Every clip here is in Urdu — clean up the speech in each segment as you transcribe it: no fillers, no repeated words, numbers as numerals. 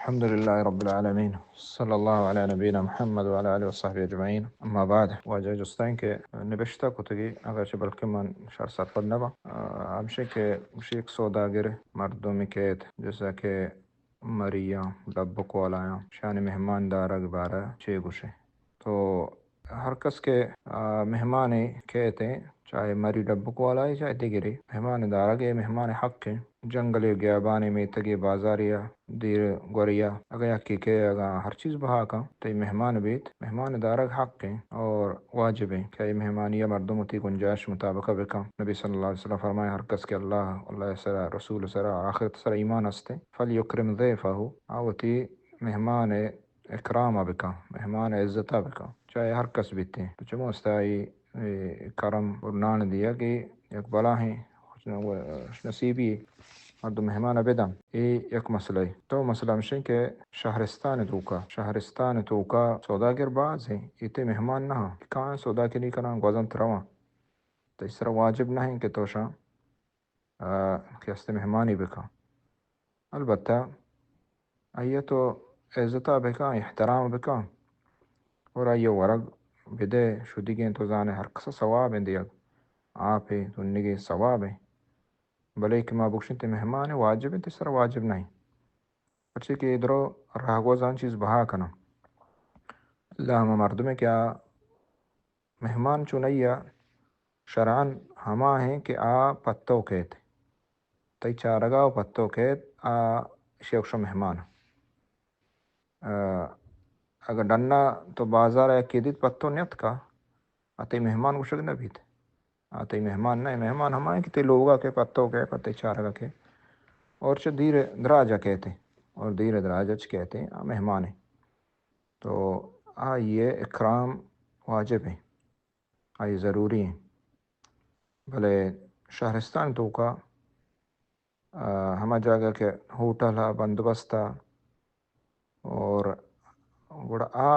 الحمد لله رب العالمين صلى الله على نبينا محمد وعلى آله وصحبه أجمعين. أما بعد واجه جستين که نبشته کتگی اگر چه بلکه من شهر سات قد نبا همشه که مشیک سوداگر مردمی که جیسا که مریا لبک والا شان مہمان دارگ بارہ چه گوشه تو ہر کس کے مہمان کہتے ہیں چاہے مری ڈبک والا ہے چاہے دیگری مہمان دارگ مہمان حق ہے جنگل گیا بانے میں تگی بازاریا دیر گوریا اگر یکی کے اگر ہر چیز بہا کا تو مہمان بیت مہمان دارگ حق ہیں اور واجب ہیں کہ مہمانیہ مردم تی گنجائش مطابق بکا. نبی صلی اللہ علیہ وسلم فرمائے ہر کس کے اللہ سرا رسول سرا آخرت سرا ایمان ہستے فلیکرم ضیفہ آوتی مہمان اکرام بکا مہمان عزت بکا چاہے ہر کس بیتے ہیں تو چمو استائی کرم اور نان دیا کہ یک بلا ہیں نصیبی مردم مہمان بدم یہ یک مسئلہ ہے. تو مسئلہ مشین کہ شہرستان توکا سوداگر باز ہیں یہ مہمان نہ کہاں سودا کے نہیں کنا گوزن تروا تو اس طرح واجب نہ ہے کہ توشا کہ است مہمانی بکا. البتہ آئیے تو عزتہ بکا احترام بکا اور آئیے ورگ بدے شدگیں تو زانے ہر کسا ثواب ہیں دیا آپ ہے تنگی ثواب ہیں بلے کہ ما بخشن مہمان واجب ہے تو اس طرح واجب نہیں پچھے کہ ادھرو راہ گوزان چیز بہا کنا اللہ ہم مردم کیا مہمان چنیا شرعن ہما ہیں کہ پتو کہتے تی چارگاہ پتو کہت شیخش مہمان اگر ڈنا تو بازار ایک پتو نیت کا آتے مہمان کو شک نہ بھی تھے آتے مہمان نہیں مہمان ہمائیں کہ تے لوگا کے پتو کے پتے چارگاہ کے اور چھ دیر دراجہ کہتے اور دیر دراجہ کہتے ہیں مہمان ہیں تو یہ اکرام واجب ہیں آئی ضروری ہیں. بھلے شہرستان تو کا ہما جگہ کے ہوٹل ہے بندوبست اور گڑا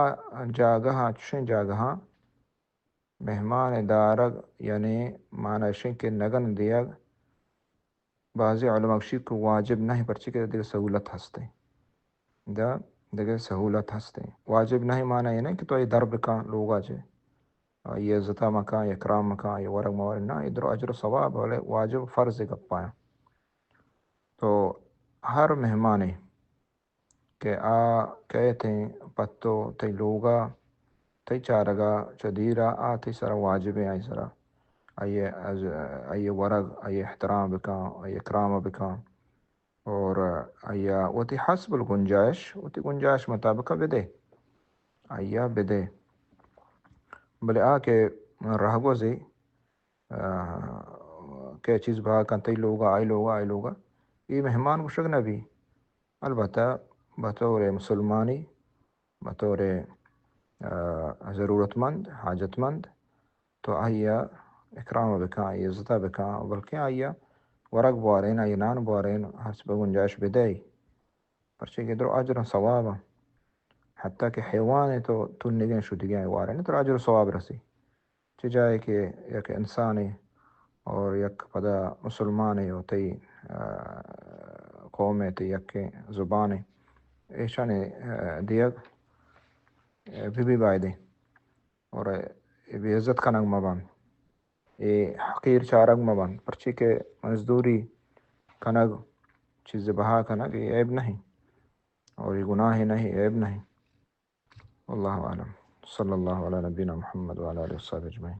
جاگہ چشیں جاگہ مہمان دارگ یعنی معنی شن کے نگن دیگ بعضی علماء کو واجب نہیں پرچی کے دیگر سہولت ہستے دیگر سہولت ہستے واجب نہیں معنی یہ نہیں کہ تو یہ درب کا لوگا جے یہ عزتہ مکان یہ کرام مکان یہ ورگ موارد نہ ادھر اجر و ثواب والے واجب فرض گپ پایا. تو ہر مہمانے کہ کہتے ہیں پتو تی لوگا تی چارگا چدیرا تی سرا واجب آئی سرا آئیے ورگ آئیے احترام بکا آئیے کرام بکا اور آئیے وہ تی حسب گنجائش مطابق بدے آئیے بدے بلے کہ رہ گوزی کہ چیز بہا کنتی آئی لوگا یہ مہمان کو شک نہ بھی البتہ بطور مسلمانی بطور ضرورت مند حاجت مند تو آئیے اکرام بکا آئیے عزتہ بکا بلکہ آئیے ورگ بوارین آئیے نان بوارین حسب گنجائش بدے پرچے کہ در اجر ثواب حتیٰ کہ حیوان ہے تو تنگیں شدگیں وارین تو اجر ثواب رسی چی جائے کہ یک انسان ہے اور یک پدا مسلمان ہے ہوتی قوم ہے تی یک زبان ہے ایشان دیگ بھی بائے دیں اور بے عزت کا نگ مبان یہ حقیر چارگ مبان پرچی کے مزدوری کنگ چیز بہا کنگ یہ عیب نہیں اور یہ گناہ نہیں عیب نہیں. واللہ عالم صلی اللہ علیہ نبینا محمد وعلی آلہ وصحبہ اجمعین.